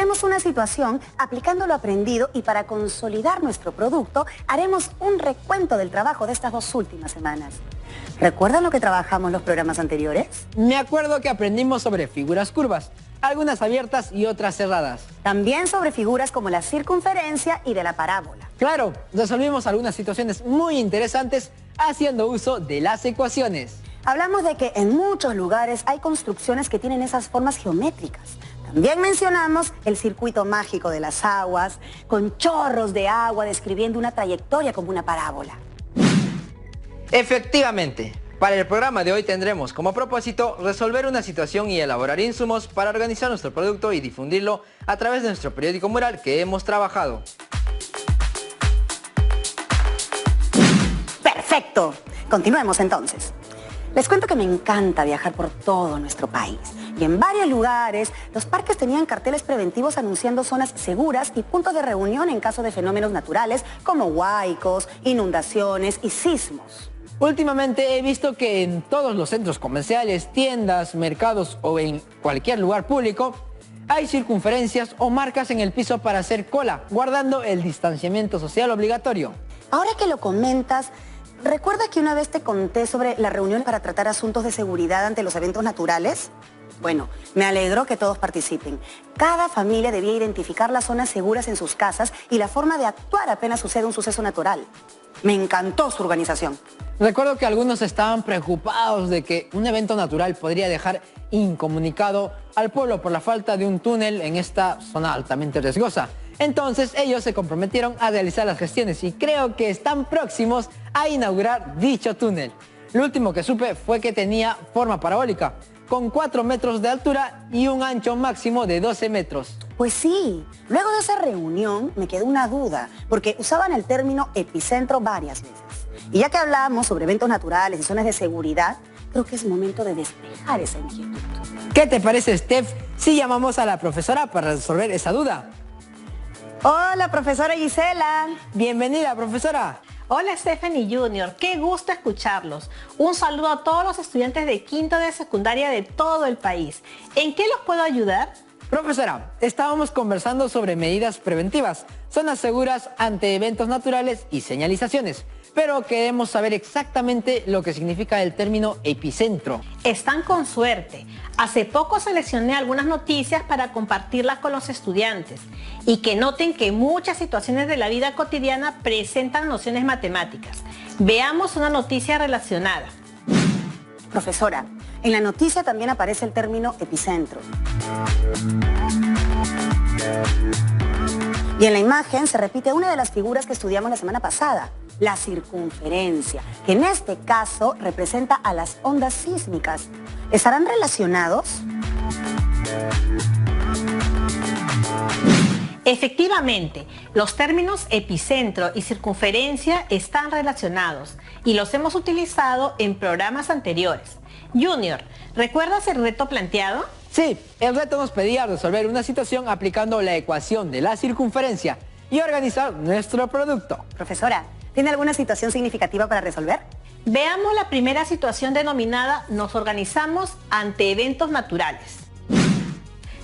resolveremos una situación aplicando lo aprendido y para consolidar nuestro producto haremos un recuento del trabajo de estas 2 últimas semanas. ¿Recuerdan lo que trabajamos los programas anteriores? Me acuerdo que aprendimos sobre figuras curvas, algunas abiertas y otras cerradas. También sobre figuras como la circunferencia y de la parábola. Claro, resolvimos algunas situaciones muy interesantes haciendo uso de las ecuaciones. Hablamos de que en muchos lugares hay construcciones que tienen esas formas geométricas. También mencionamos el circuito mágico de las aguas, con chorros de agua describiendo una trayectoria como una parábola. Efectivamente, para el programa de hoy tendremos como propósito resolver una situación y elaborar insumos para organizar nuestro producto y difundirlo a través de nuestro periódico mural que hemos trabajado. ¡Perfecto! Continuemos entonces. Les cuento que me encanta viajar por todo nuestro país. Y en varios lugares, los parques tenían carteles preventivos anunciando zonas seguras y puntos de reunión en caso de fenómenos naturales como huaicos, inundaciones y sismos. Últimamente he visto que en todos los centros comerciales, tiendas, mercados o en cualquier lugar público hay circunferencias o marcas en el piso para hacer cola, guardando el distanciamiento social obligatorio. Ahora que lo comentas, ¿recuerda que una vez te conté sobre la reunión para tratar asuntos de seguridad ante los eventos naturales? Bueno, me alegró que todos participen. Cada familia debía identificar las zonas seguras en sus casas y la forma de actuar apenas sucede un suceso natural. Me encantó su organización. Recuerdo que algunos estaban preocupados de que un evento natural podría dejar incomunicado al pueblo por la falta de un túnel en esta zona altamente riesgosa. Entonces ellos se comprometieron a realizar las gestiones y creo que están próximos a inaugurar dicho túnel. Lo último que supe fue que tenía forma parabólica, con 4 metros de altura y un ancho máximo de 12 metros. Pues sí, luego de esa reunión me quedó una duda, porque usaban el término epicentro varias veces. Y ya que hablamos sobre eventos naturales y zonas de seguridad, creo que es momento de despejar esa inquietud. ¿Qué te parece, Steph, si llamamos a la profesora para resolver esa duda? Hola, profesora Gisela. Bienvenida, profesora. Hola Stephanie Junior, qué gusto escucharlos. Un saludo a todos los estudiantes de quinto de secundaria de todo el país. ¿En qué los puedo ayudar? Profesora, estábamos conversando sobre medidas preventivas, zonas seguras ante eventos naturales y señalizaciones, pero queremos saber exactamente lo que significa el término epicentro. Están con suerte. Hace poco seleccioné algunas noticias para compartirlas con los estudiantes y que noten que muchas situaciones de la vida cotidiana presentan nociones matemáticas. Veamos una noticia relacionada. Profesora, en la noticia también aparece el término epicentro. Y en la imagen se repite una de las figuras que estudiamos la semana pasada, la circunferencia, que en este caso representa a las ondas sísmicas. ¿Estarán relacionados? Efectivamente, los términos epicentro y circunferencia están relacionados y los hemos utilizado en programas anteriores. Junior, ¿recuerdas el reto planteado? Sí, el reto nos pedía resolver una situación aplicando la ecuación de la circunferencia y organizar nuestro producto. Profesora, ¿tiene alguna situación significativa para resolver? Veamos la primera situación denominada nos organizamos ante eventos naturales.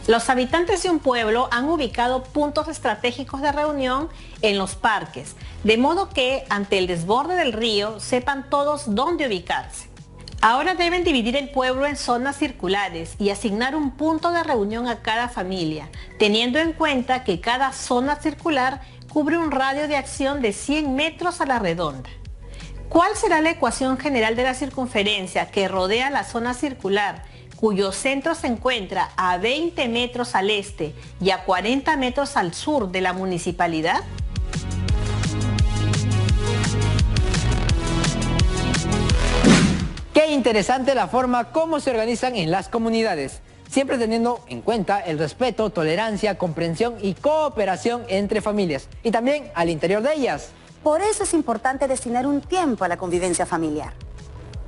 Los habitantes de un pueblo han ubicado puntos estratégicos de reunión en los parques, de modo que ante el desborde del río sepan todos dónde ubicarse. Ahora deben dividir el pueblo en zonas circulares y asignar un punto de reunión a cada familia, teniendo en cuenta que cada zona circular cubre un radio de acción de 100 metros a la redonda. ¿Cuál será la ecuación general de la circunferencia que rodea la zona circular, cuyo centro se encuentra a 20 metros al este y a 40 metros al sur de la municipalidad? Qué interesante la forma como se organizan en las comunidades, siempre teniendo en cuenta el respeto, tolerancia, comprensión y cooperación entre familias y también al interior de ellas. Por eso es importante destinar un tiempo a la convivencia familiar.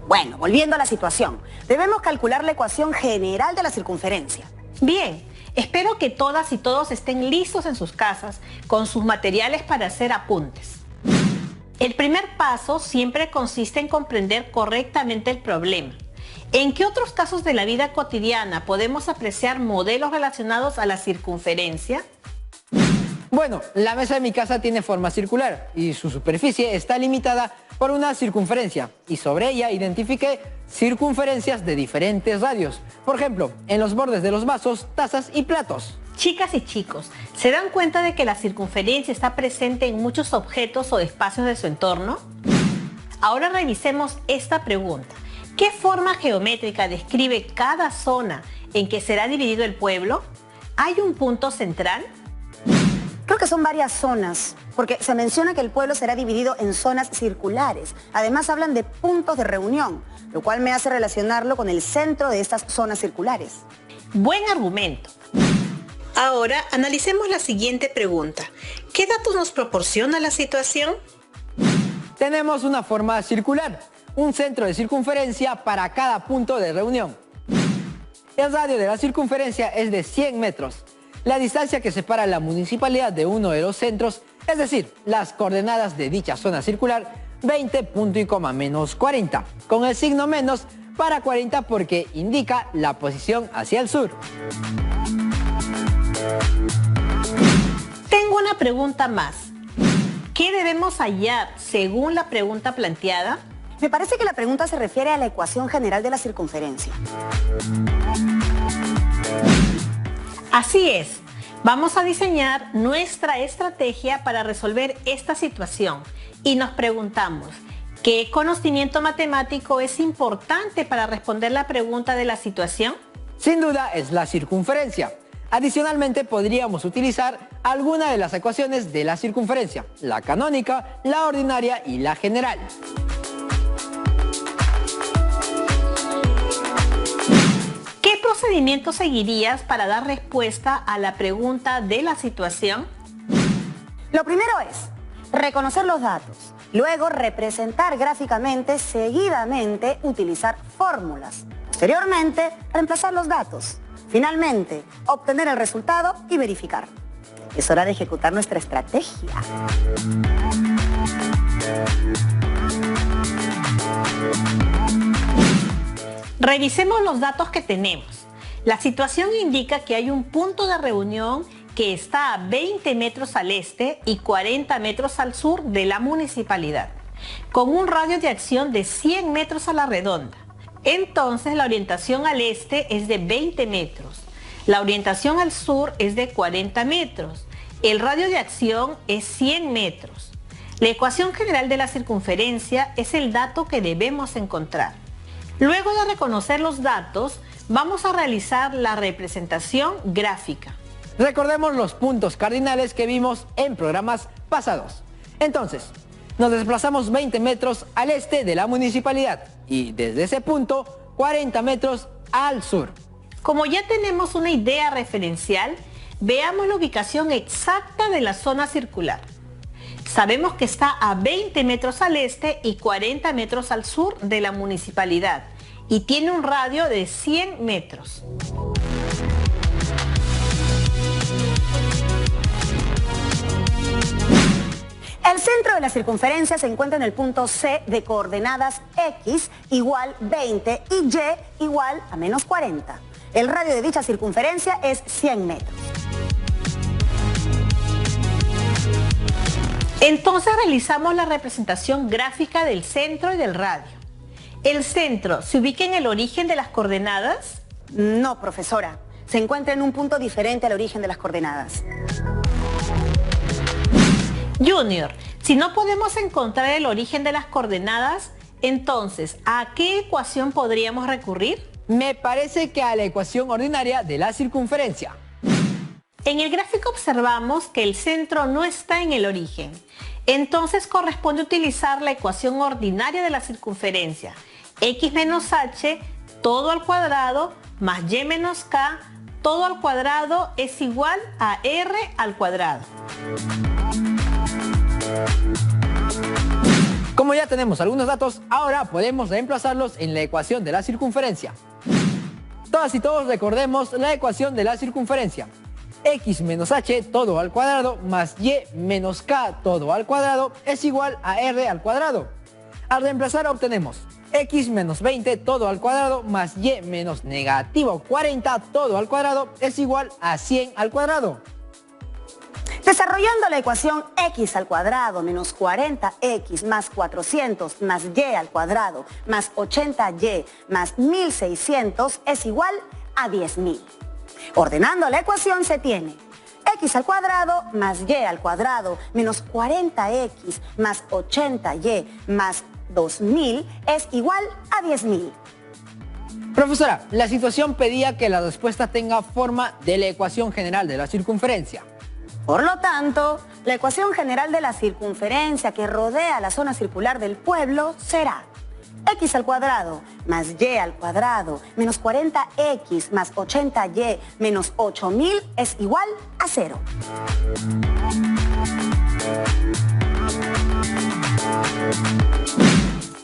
Bueno, volviendo a la situación, debemos calcular la ecuación general de la circunferencia. Bien, espero que todas y todos estén listos en sus casas con sus materiales para hacer apuntes. El primer paso siempre consiste en comprender correctamente el problema. ¿En qué otros casos de la vida cotidiana podemos apreciar modelos relacionados a la circunferencia? Bueno, la mesa de mi casa tiene forma circular y su superficie está limitada por una circunferencia y sobre ella identifiqué circunferencias de diferentes radios. Por ejemplo, en los bordes de los vasos, tazas y platos. Chicas y chicos, ¿se dan cuenta de que la circunferencia está presente en muchos objetos o espacios de su entorno? Ahora revisemos esta pregunta. ¿Qué forma geométrica describe cada zona en que será dividido el pueblo? ¿Hay un punto central? Creo que son varias zonas, porque se menciona que el pueblo será dividido en zonas circulares. Además hablan de puntos de reunión, lo cual me hace relacionarlo con el centro de estas zonas circulares. Buen argumento. Ahora analicemos la siguiente pregunta. ¿Qué datos nos proporciona la situación? Tenemos una forma circular, un centro de circunferencia para cada punto de reunión. El radio de la circunferencia es de 100 metros. La distancia que separa la municipalidad de uno de los centros, es decir, las coordenadas de dicha zona circular, 20 punto y coma menos 40, con el signo menos para 40 porque indica la posición hacia el sur. Tengo una pregunta más. ¿Qué debemos hallar según la pregunta planteada? Me parece que la pregunta se refiere a la ecuación general de la circunferencia. Así es. Vamos a diseñar nuestra estrategia para resolver esta situación y nos preguntamos, ¿qué conocimiento matemático es importante para responder la pregunta de la situación? Sin duda es la circunferencia. Adicionalmente podríamos utilizar alguna de las ecuaciones de la circunferencia, la canónica, la ordinaria y la general. ¿Qué procedimiento seguirías para dar respuesta a la pregunta de la situación? Lo primero es reconocer los datos, luego representar gráficamente, seguidamente utilizar fórmulas, posteriormente reemplazar los datos, finalmente obtener el resultado y verificar. Es hora de ejecutar nuestra estrategia. Revisemos los datos que tenemos. La situación indica que hay un punto de reunión que está a 20 metros al este y 40 metros al sur de la municipalidad, con un radio de acción de 100 metros a la redonda. Entonces la orientación al este es de 20 metros, la orientación al sur es de 40 metros, el radio de acción es 100 metros. La ecuación general de la circunferencia es el dato que debemos encontrar. Luego de reconocer los datos, vamos a realizar la representación gráfica. Recordemos los puntos cardinales que vimos en programas pasados. Entonces, nos desplazamos 20 metros al este de la municipalidad y desde ese punto 40 metros al sur. Como ya tenemos una idea referencial, veamos la ubicación exacta de la zona circular. Sabemos que está a 20 metros al este y 40 metros al sur de la municipalidad y tiene un radio de 100 metros. El centro de la circunferencia se encuentra en el punto C de coordenadas X igual 20 y Y igual a menos 40. El radio de dicha circunferencia es 100 metros. Entonces realizamos la representación gráfica del centro y del radio. ¿El centro se ubica en el origen de las coordenadas? No, profesora. Se encuentra en un punto diferente al origen de las coordenadas. Junior, si no podemos encontrar el origen de las coordenadas, entonces, ¿a qué ecuación podríamos recurrir? Me parece que a la ecuación ordinaria de la circunferencia. En el gráfico observamos que el centro no está en el origen. Entonces corresponde utilizar la ecuación ordinaria de la circunferencia. X menos H todo al cuadrado más Y menos K todo al cuadrado es igual a R al cuadrado. Como ya tenemos algunos datos, ahora podemos reemplazarlos en la ecuación de la circunferencia. Todas y todos recordemos la ecuación de la circunferencia. X menos H todo al cuadrado más Y menos K todo al cuadrado es igual a R al cuadrado. Al reemplazar obtenemos x menos 20 todo al cuadrado más y menos negativo 40 todo al cuadrado es igual a 100 al cuadrado. Desarrollando la ecuación x al cuadrado menos 40x más 400 más y al cuadrado más 80y más 1600 es igual a 10.000. Ordenando la ecuación se tiene x al cuadrado más y al cuadrado menos 40x más 80y más 2000 es igual a 10.000. Profesora, la situación pedía que la respuesta tenga forma de la ecuación general de la circunferencia. Por lo tanto, la ecuación general de la circunferencia que rodea la zona circular del pueblo será x al cuadrado más y al cuadrado menos 40x más 80y menos 8000 es igual a 0.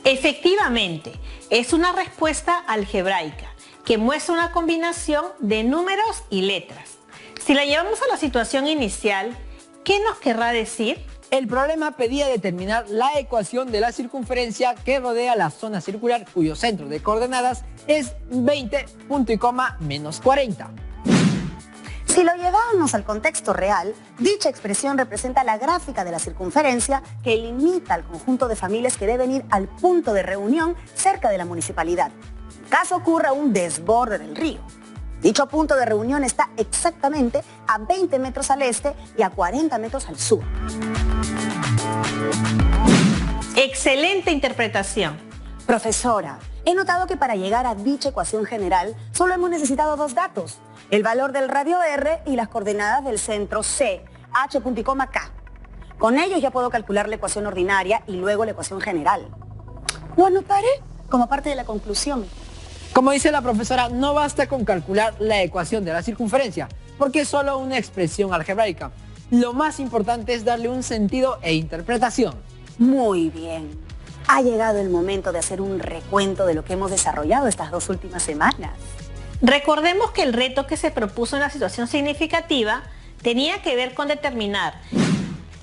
Efectivamente, es una respuesta algebraica que muestra una combinación de números y letras. Si la llevamos a la situación inicial, ¿qué nos querrá decir? El problema pedía determinar la ecuación de la circunferencia que rodea la zona circular cuyo centro de coordenadas es 20, punto y coma, menos 40. Si lo llevamos al contexto real, dicha expresión representa la gráfica de la circunferencia que limita al conjunto de familias que deben ir al punto de reunión cerca de la municipalidad, en caso ocurra un desborde del río. Dicho punto de reunión está exactamente a 20 metros al este y a 40 metros al sur. Excelente interpretación. Profesora, he notado que para llegar a dicha ecuación general solo hemos necesitado dos datos: el valor del radio R y las coordenadas del centro C, H, punto y coma, K. Con ellos ya puedo calcular la ecuación ordinaria y luego la ecuación general. Lo anotaré como parte de la conclusión. Como dice la profesora, no basta con calcular la ecuación de la circunferencia, porque es solo una expresión algebraica. Lo más importante es darle un sentido e interpretación. Muy bien. Ha llegado el momento de hacer un recuento de lo que hemos desarrollado estas 2 últimas semanas. Recordemos que el reto que se propuso en la situación significativa tenía que ver con determinar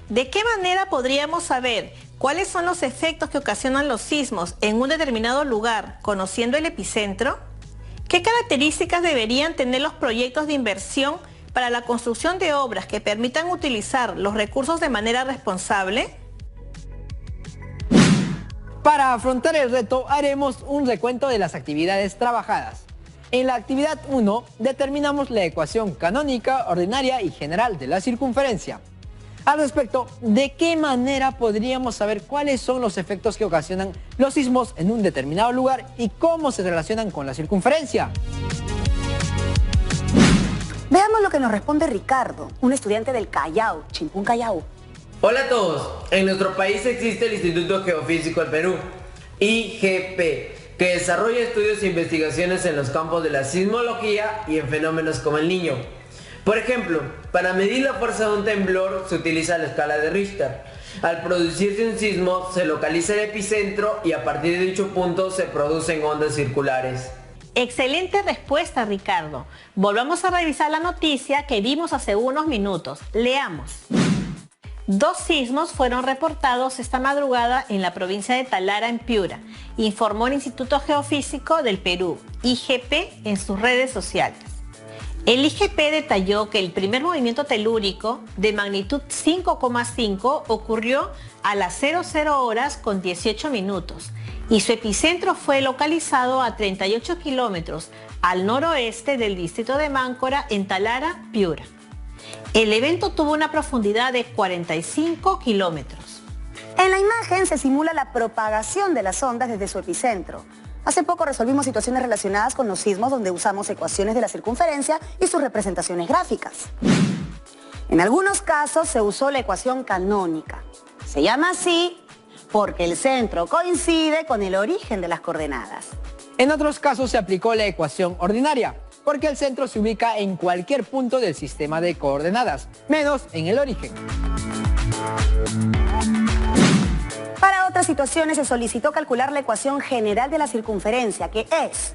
de qué manera podríamos saber cuáles son los efectos que ocasionan los sismos en un determinado lugar, conociendo el epicentro, qué características deberían tener los proyectos de inversión para la construcción de obras que permitan utilizar los recursos de manera responsable. Para afrontar el reto haremos un recuento de las actividades trabajadas. En la actividad 1 determinamos la ecuación canónica, ordinaria y general de la circunferencia. Al respecto, ¿de qué manera podríamos saber cuáles son los efectos que ocasionan los sismos en un determinado lugar y cómo se relacionan con la circunferencia? Veamos lo que nos responde Ricardo, un estudiante del Callao, Chimpún Callao. Hola a todos. En nuestro país existe el Instituto Geofísico del Perú, IGP, que desarrolla estudios e investigaciones en los campos de la sismología y en fenómenos como el Niño. Por ejemplo, para medir la fuerza de un temblor se utiliza la escala de Richter. Al producirse un sismo se localiza el epicentro y a partir de dicho punto se producen ondas circulares. Excelente respuesta, Ricardo. Volvamos a revisar la noticia que vimos hace unos minutos. Leamos. 2 sismos fueron reportados esta madrugada en la provincia de Talara, en Piura, informó el Instituto Geofísico del Perú, IGP, en sus redes sociales. El IGP detalló que el primer movimiento telúrico de magnitud 5,5 ocurrió a las 00 horas con 18 minutos y su epicentro fue localizado a 38 kilómetros al noroeste del distrito de Máncora, en Talara, Piura. El evento tuvo una profundidad de 45 kilómetros. En la imagen se simula la propagación de las ondas desde su epicentro. Hace poco resolvimos situaciones relacionadas con los sismos donde usamos ecuaciones de la circunferencia y sus representaciones gráficas. En algunos casos se usó la ecuación canónica. Se llama así porque el centro coincide con el origen de las coordenadas. En otros casos se aplicó la ecuación ordinaria, porque el centro se ubica en cualquier punto del sistema de coordenadas, menos en el origen. Para otras situaciones se solicitó calcular la ecuación general de la circunferencia, que es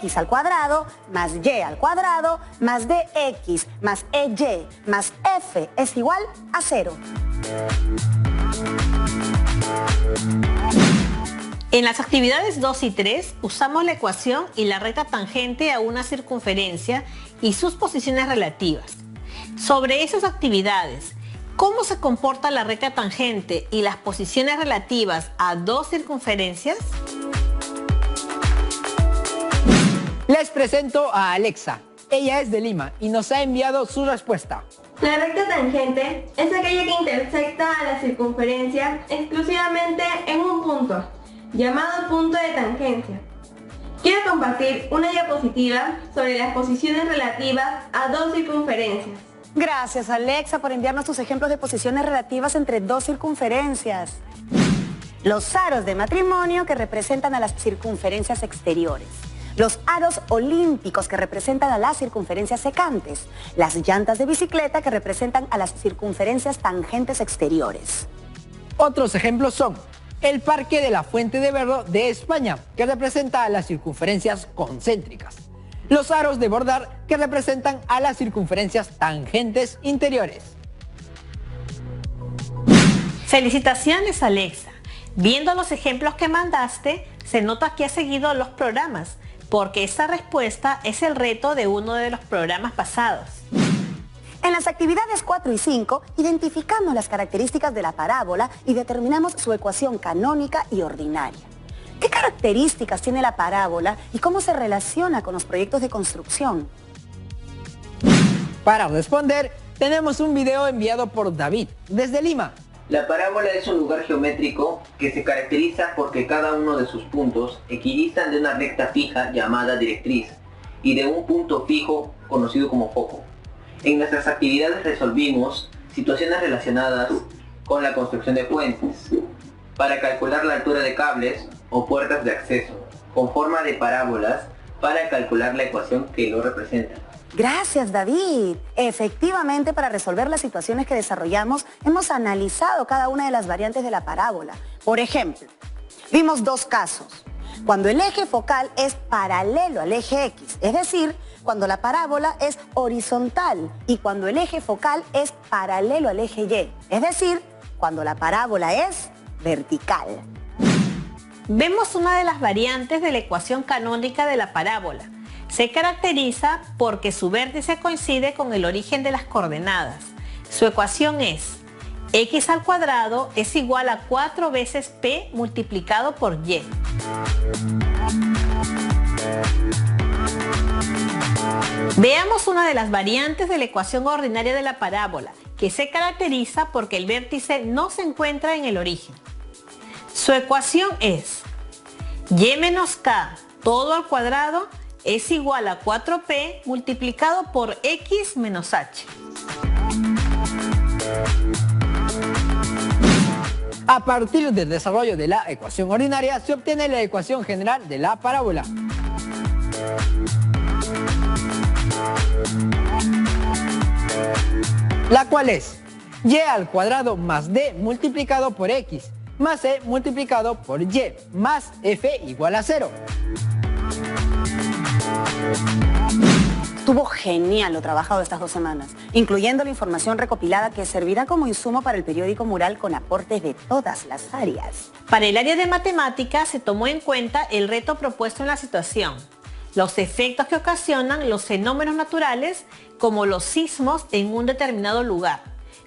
x al cuadrado más y al cuadrado más dx más ey más f es igual a 0. En las actividades 2 y 3 usamos la ecuación y la recta tangente a una circunferencia y sus posiciones relativas. Sobre esas actividades, ¿cómo se comporta la recta tangente y las posiciones relativas a dos circunferencias? Les presento a Alexa. Ella es de Lima y nos ha enviado su respuesta. La recta tangente es aquella que intersecta a la circunferencia exclusivamente en un punto, llamado punto de tangencia. Quiero compartir una diapositiva sobre las posiciones relativas a dos circunferencias. Gracias, Alexa, por enviarnos tus ejemplos de posiciones relativas entre dos circunferencias. Los aros de matrimonio que representan a las circunferencias exteriores. Los aros olímpicos que representan a las circunferencias secantes. Las llantas de bicicleta que representan a las circunferencias tangentes exteriores. Otros ejemplos son el Parque de la Fuente de Berro de España, que representa a las circunferencias concéntricas. Los aros de bordar, que representan a las circunferencias tangentes interiores. Felicitaciones, Alexa. Viendo los ejemplos que mandaste, se nota que has seguido los programas, porque esta respuesta es el reto de uno de los programas pasados. En las actividades 4 y 5, identificamos las características de la parábola y determinamos su ecuación canónica y ordinaria. ¿Qué características tiene la parábola y cómo se relaciona con los proyectos de construcción? Para responder, tenemos un video enviado por David, desde Lima. La parábola es un lugar geométrico que se caracteriza porque cada uno de sus puntos equidistan de una recta fija llamada directriz y de un punto fijo conocido como foco. En nuestras actividades resolvimos situaciones relacionadas con la construcción de puentes, para calcular la altura de cables o puertas de acceso, con forma de parábolas para calcular la ecuación que lo representa. Gracias, David. Efectivamente, para resolver las situaciones que desarrollamos, hemos analizado cada una de las variantes de la parábola. Por ejemplo, vimos dos casos. Cuando el eje focal es paralelo al eje X, es decir, cuando la parábola es horizontal, y cuando el eje focal es paralelo al eje Y, es decir, cuando la parábola es vertical. Vemos una de las variantes de la ecuación canónica de la parábola. Se caracteriza porque su vértice coincide con el origen de las coordenadas. Su ecuación es x al cuadrado es igual a 4 veces p multiplicado por y. Veamos una de las variantes de la ecuación ordinaria de la parábola, que se caracteriza porque el vértice no se encuentra en el origen. Su ecuación es y menos k todo al cuadrado es igual a 4p multiplicado por x menos h. A partir del desarrollo de la ecuación ordinaria se obtiene la ecuación general de la parábola. La cual es y al cuadrado más d multiplicado por x más e multiplicado por y más f igual a 0. Estuvo genial lo trabajado estas 2 semanas, incluyendo la información recopilada que servirá como insumo para el periódico mural con aportes de todas las áreas. Para el área de matemáticas se tomó en cuenta el reto propuesto en la situación, los efectos que ocasionan los fenómenos naturales como los sismos en un determinado lugar,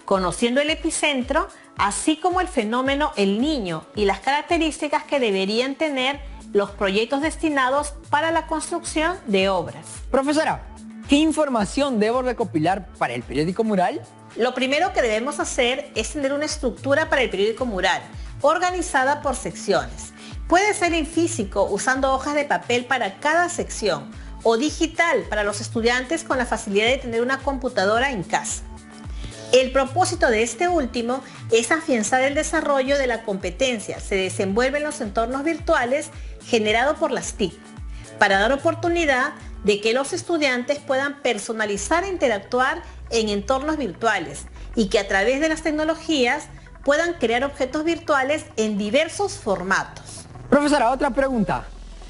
conociendo el epicentro, así como el fenómeno El Niño y las características que deberían tener los proyectos destinados para la construcción de obras. Profesora, ¿qué información debo recopilar para el periódico mural? Lo primero que debemos hacer es tener una estructura para el periódico mural, organizada por secciones. Puede ser en físico, usando hojas de papel para cada sección, o digital para los estudiantes con la facilidad de tener una computadora en casa. El propósito de este último es afianzar el desarrollo de la competencia. Se desenvuelve en los entornos virtuales generados por las TIC, para dar oportunidad de que los estudiantes puedan personalizar e interactuar en entornos virtuales y que a través de las tecnologías puedan crear objetos virtuales en diversos formatos. Profesora, otra pregunta.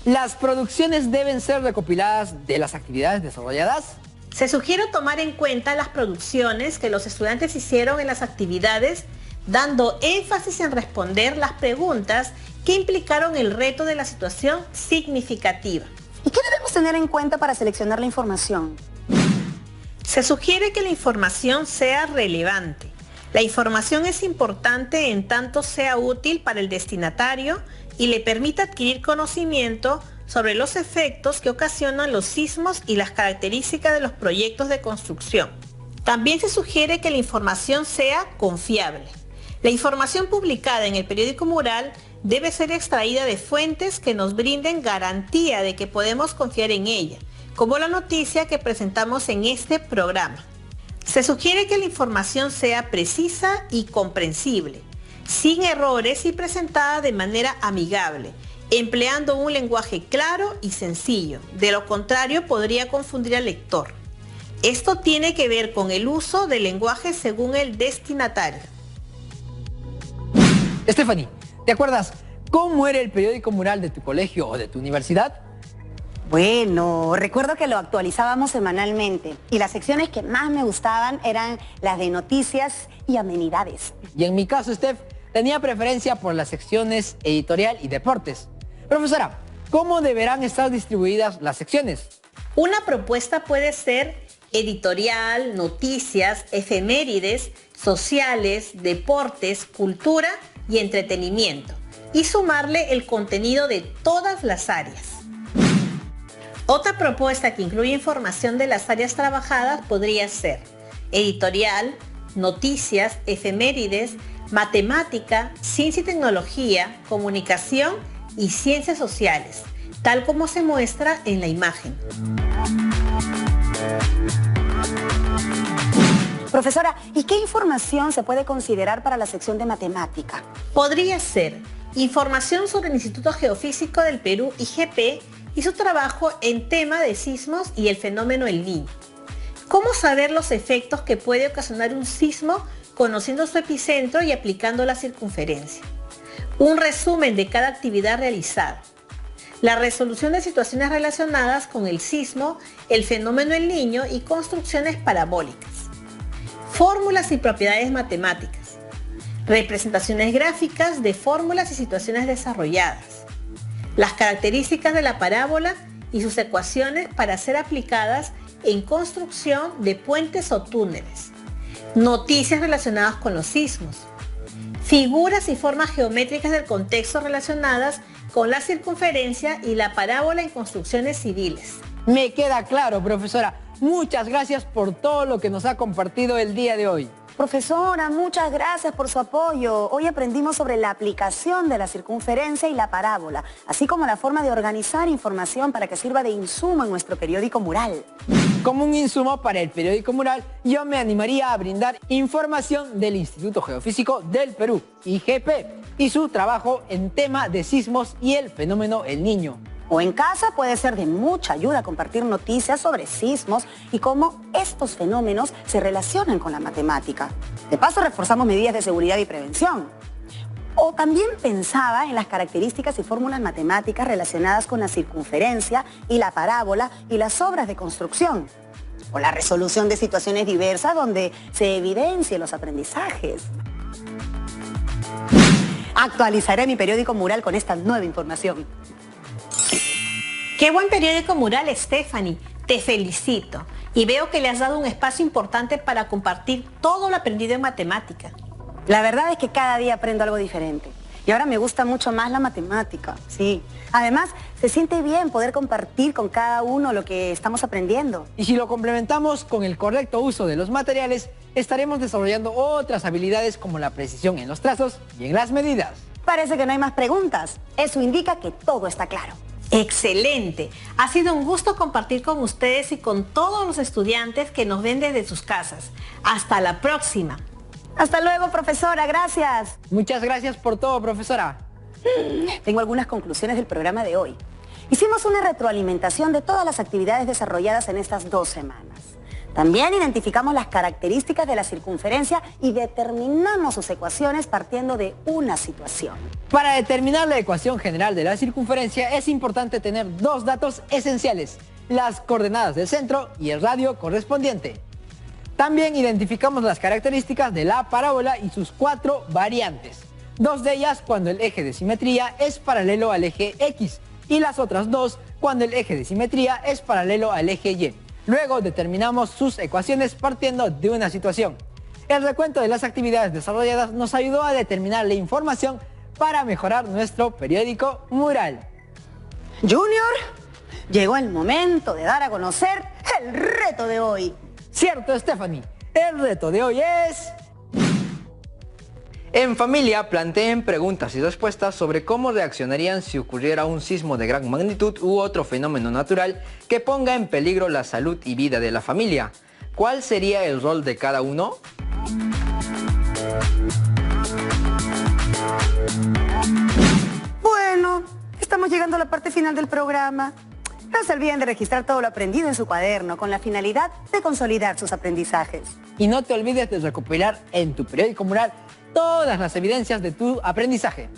¿Las producciones deben ser recopiladas de las actividades desarrolladas? Se sugiere tomar en cuenta las producciones que los estudiantes hicieron en las actividades, dando énfasis en responder las preguntas que implicaron el reto de la situación significativa. ¿Y qué debemos tener en cuenta para seleccionar la información? Se sugiere que la información sea relevante. La información es importante en tanto sea útil para el destinatario y le permita adquirir conocimiento sobre los efectos que ocasionan los sismos y las características de los proyectos de construcción. También se sugiere que la información sea confiable. La información publicada en el periódico mural debe ser extraída de fuentes que nos brinden garantía de que podemos confiar en ella, como la noticia que presentamos en este programa. Se sugiere que la información sea precisa y comprensible, sin errores y presentada de manera amigable, empleando un lenguaje claro y sencillo. De lo contrario, podría confundir al lector. Esto tiene que ver con el uso del lenguaje según el destinatario. Stephanie, ¿te acuerdas cómo era el periódico mural de tu colegio o de tu universidad? Bueno, recuerdo que lo actualizábamos semanalmente y las secciones que más me gustaban eran las de noticias y amenidades. Y en mi caso, Steph, tenía preferencia por las secciones editorial y deportes. Profesora, ¿cómo deberán estar distribuidas las secciones? Una propuesta puede ser editorial, noticias, efemérides, sociales, deportes, cultura y entretenimiento, y sumarle el contenido de todas las áreas. Otra propuesta que incluye información de las áreas trabajadas podría ser editorial, noticias, efemérides, matemática, ciencia y tecnología, comunicación y ciencias sociales, tal como se muestra en la imagen. Profesora, ¿y qué información se puede considerar para la sección de matemática? Podría ser información sobre el Instituto Geofísico del Perú, IGP, y su trabajo en tema de sismos y el fenómeno El Niño. ¿Cómo saber los efectos que puede ocasionar un sismo conociendo su epicentro y aplicando la circunferencia? Un resumen de cada actividad realizada. La resolución de situaciones relacionadas con el sismo, el fenómeno El Niño y construcciones parabólicas. Fórmulas y propiedades matemáticas. Representaciones gráficas de fórmulas y situaciones desarrolladas. Las características de la parábola y sus ecuaciones para ser aplicadas en construcción de puentes o túneles. Noticias relacionadas con los sismos. Figuras y formas geométricas del contexto relacionadas con la circunferencia y la parábola en construcciones civiles. Me queda claro, profesora. Muchas gracias por todo lo que nos ha compartido el día de hoy. Profesora, muchas gracias por su apoyo. Hoy aprendimos sobre la aplicación de la circunferencia y la parábola, así como la forma de organizar información para que sirva de insumo en nuestro periódico mural. Como un insumo para el periódico mural, yo me animaría a brindar información del Instituto Geofísico del Perú, IGP, y su trabajo en tema de sismos y el fenómeno El Niño. O en casa puede ser de mucha ayuda compartir noticias sobre sismos y cómo estos fenómenos se relacionan con la matemática. De paso, reforzamos medidas de seguridad y prevención. O también pensaba en las características y fórmulas matemáticas relacionadas con la circunferencia y la parábola y las obras de construcción. O la resolución de situaciones diversas donde se evidencien los aprendizajes. Actualizaré mi periódico mural con esta nueva información. ¡Qué buen periódico mural, Stephanie! Te felicito. Y veo que le has dado un espacio importante para compartir todo lo aprendido en matemática. La verdad es que cada día aprendo algo diferente. Y ahora me gusta mucho más la matemática, sí. Además, se siente bien poder compartir con cada uno lo que estamos aprendiendo. Y si lo complementamos con el correcto uso de los materiales, estaremos desarrollando otras habilidades como la precisión en los trazos y en las medidas. Parece que no hay más preguntas. Eso indica que todo está claro. ¡Excelente! Ha sido un gusto compartir con ustedes y con todos los estudiantes que nos ven desde sus casas. ¡Hasta la próxima! Hasta luego, profesora. Gracias. Muchas gracias por todo, profesora. Tengo algunas conclusiones del programa de hoy. Hicimos una retroalimentación de todas las actividades desarrolladas en estas 2 semanas. También identificamos las características de la circunferencia y determinamos sus ecuaciones partiendo de una situación. Para determinar la ecuación general de la circunferencia es importante tener 2 datos esenciales: las coordenadas del centro y el radio correspondiente. También identificamos las características de la parábola y sus 4 variantes. 2 de ellas cuando el eje de simetría es paralelo al eje X y las otras 2 cuando el eje de simetría es paralelo al eje Y. Luego determinamos sus ecuaciones partiendo de una situación. El recuento de las actividades desarrolladas nos ayudó a determinar la información para mejorar nuestro periódico mural. Junior, llegó el momento de dar a conocer el reto de hoy. Cierto, Stephanie. El reto de hoy es... En familia, planteen preguntas y respuestas sobre cómo reaccionarían si ocurriera un sismo de gran magnitud u otro fenómeno natural que ponga en peligro la salud y vida de la familia. ¿Cuál sería el rol de cada uno? Bueno, estamos llegando a la parte final del programa. No se olviden de registrar todo lo aprendido en su cuaderno con la finalidad de consolidar sus aprendizajes. Y no te olvides de recopilar en tu periódico mural todas las evidencias de tu aprendizaje.